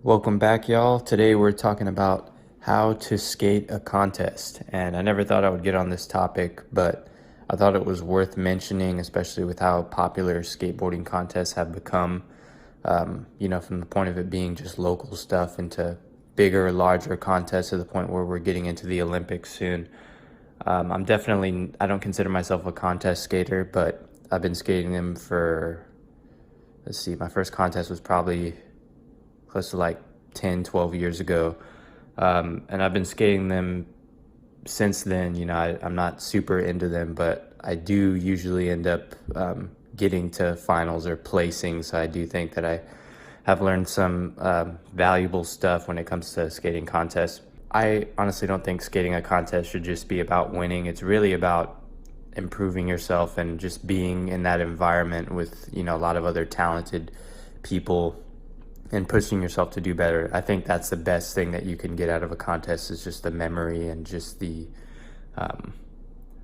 Welcome back, y'all. Today we're talking about how to skate a contest. And I never thought I would get on this topic, but I thought it was worth mentioning, especially with how popular skateboarding contests have become, from the point of it being just local stuff into bigger, larger contests to the point where we're getting into the Olympics soon. I don't consider myself a contest skater, but I've been skating them my first contest was probably close to like 10, 12 years ago. And I've been skating them since then. I'm not super into them, but I do usually end up getting to finals or placing. So I do think that I have learned some valuable stuff when it comes to skating contests. I honestly don't think skating a contest should just be about winning. It's really about improving yourself and just being in that environment with, a lot of other talented people and pushing yourself to do better. I think that's the best thing that you can get out of a contest is just the memory and just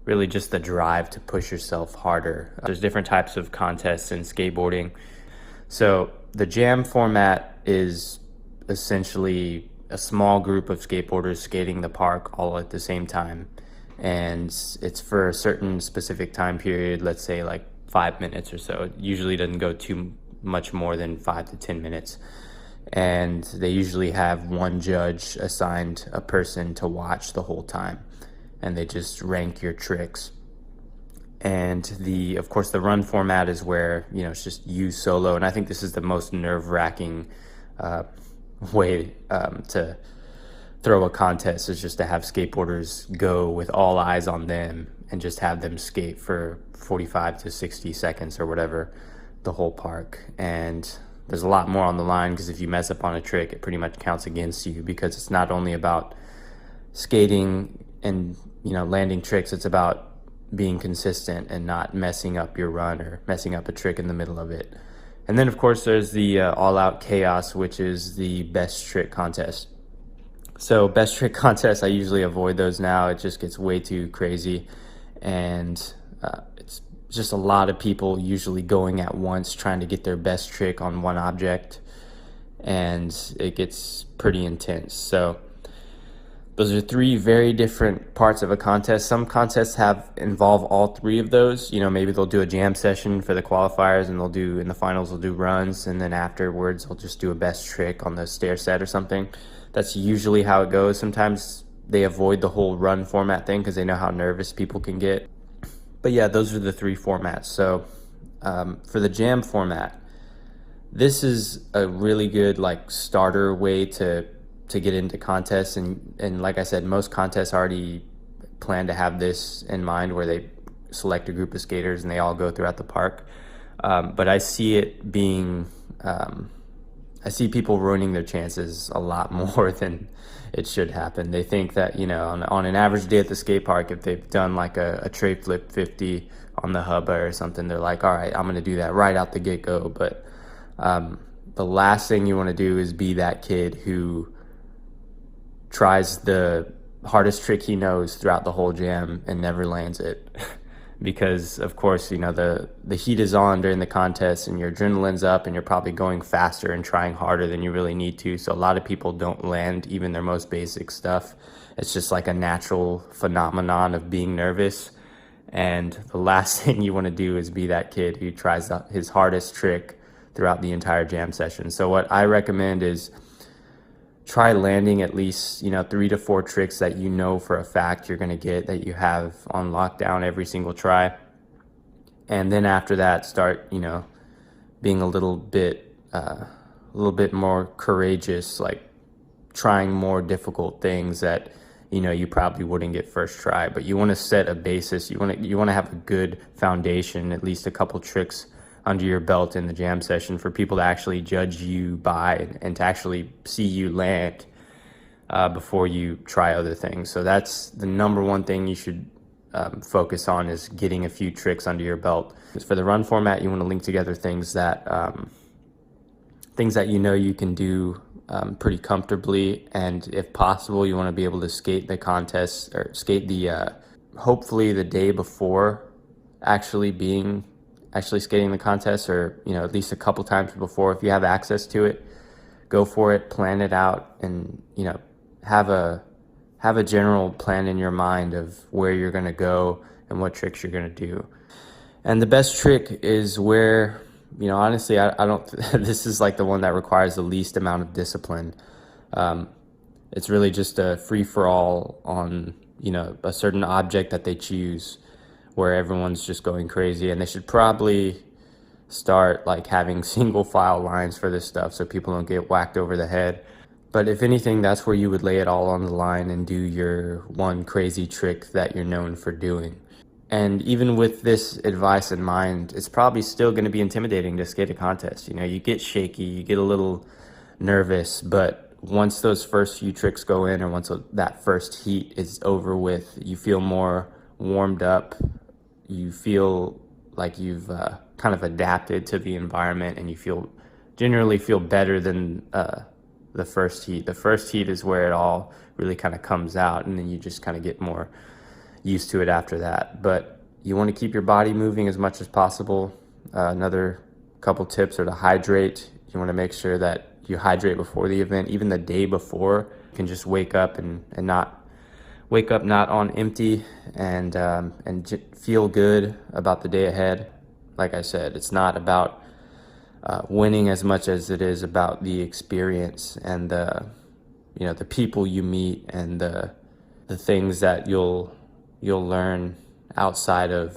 really just the drive to push yourself harder. There's different types of contests in skateboarding. So the jam format is essentially a small group of skateboarders skating the park all at the same time. And it's for a certain specific time period, let's say like 5 minutes or so. It usually doesn't go too much more than 5 to 10 minutes. And they usually have one judge assigned a person to watch the whole time. And they just rank your tricks. And of course, the run format is where, it's just you solo. And I think this is the most nerve-wracking way to throw a contest, is just to have skateboarders go with all eyes on them and just have them skate for 45 to 60 seconds or whatever, the whole park. And there's a lot more on the line, because if you mess up on a trick, it pretty much counts against you, because it's not only about skating and landing tricks, it's about being consistent and not messing up your run or messing up a trick in the middle of it. And then of course there's the all-out chaos, which is the best trick contest. So best trick contests, I usually avoid those now. It just gets way too crazy, and it's just a lot of people usually going at once trying to get their best trick on one object, and it gets pretty intense. So those are three very different parts of a contest. Some contests involve all three of those. Maybe they'll do a jam session for the qualifiers, and in the finals they'll do runs, and then afterwards they'll just do a best trick on the stair set or something. That's usually how it goes. Sometimes they avoid the whole run format thing because they know how nervous people can get. But yeah, those are the three formats. So for the jam format, this is a really good starter way to get into contests. And like I said, most contests already plan to have this in mind, where they select a group of skaters and they all go throughout the park. But I see it being... I see people ruining their chances a lot more than it should happen. They think that, on an average day at the skate park, if they've done like a tray flip 50 on the hubba or something, they're like, all right, I'm going to do that right out the get-go. But the last thing you want to do is be that kid who tries the hardest trick he knows throughout the whole jam and never lands it. Because of course, the heat is on during the contest and your adrenaline's up and you're probably going faster and trying harder than you really need to. So a lot of people don't land even their most basic stuff. It's just like a natural phenomenon of being nervous. And the last thing you want to do is be that kid who tries his hardest trick throughout the entire jam session. So what I recommend is try landing at least 3 to 4 tricks that for a fact you're going to get, that you have on lockdown every single try. And then after that, start being a little bit more courageous, like trying more difficult things that you probably wouldn't get first try. But you want to set a basis. You want to have a good foundation, at least a couple tricks under your belt in the jam session, for people to actually judge you by and to actually see you land before you try other things. So that's the number one thing you should focus on, is getting a few tricks under your belt. For the run format, you want to link together things that you can do pretty comfortably, and if possible, you want to be able to skate the contest or skate hopefully the day before actually skating the contest, or at least a couple times before if you have access to it. go for it, plan it out, and have a general plan in your mind of where you're going to go and what tricks you're going to do. And the best trick is where, honestly, I don't, this is like the one that requires the least amount of discipline. It's really just a free-for-all on, a certain object that they choose, where everyone's just going crazy. And they should probably start like having single file lines for this stuff so people don't get whacked over the head. But if anything, that's where you would lay it all on the line and do your one crazy trick that you're known for doing. And even with this advice in mind, it's probably still going to be intimidating to skate a contest. You get shaky, you get a little nervous, but once those first few tricks go in, or once that first heat is over with, you feel more warmed up. You feel like you've kind of adapted to the environment, and you generally feel better than the first heat. The first heat is where it all really kind of comes out, and then you just kind of get more used to it after that. But you want to keep your body moving as much as possible. Another couple tips are to hydrate. You want to make sure that you hydrate before the event, even the day before. You can just wake up and not on empty, and feel good about the day ahead. Like I said, it's not about winning as much as it is about the experience and the people you meet, and the things that you'll learn outside of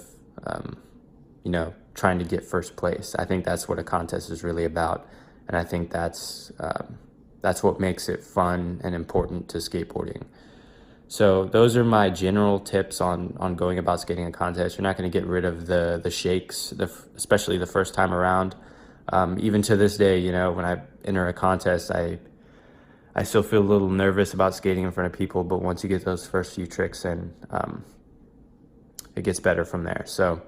trying to get first place. I think that's what a contest is really about, and I think that's what makes it fun and important to skateboarding. So those are my general tips on going about skating a contest. You're not going to get rid of the shakes, especially the first time around. Even to this day, when I enter a contest, I still feel a little nervous about skating in front of people, but once you get those first few tricks in, it gets better from there. So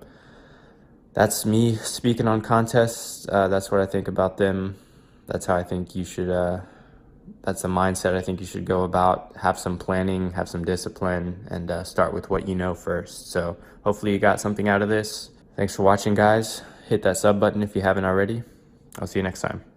that's me speaking on contests. That's what I think about them. That's how I think you should, that's the mindset I think you should go about. Have some planning, have some discipline, and start with what you know first. So hopefully you got something out of this. Thanks for watching, guys. Hit that sub button if you haven't already. I'll see you next time.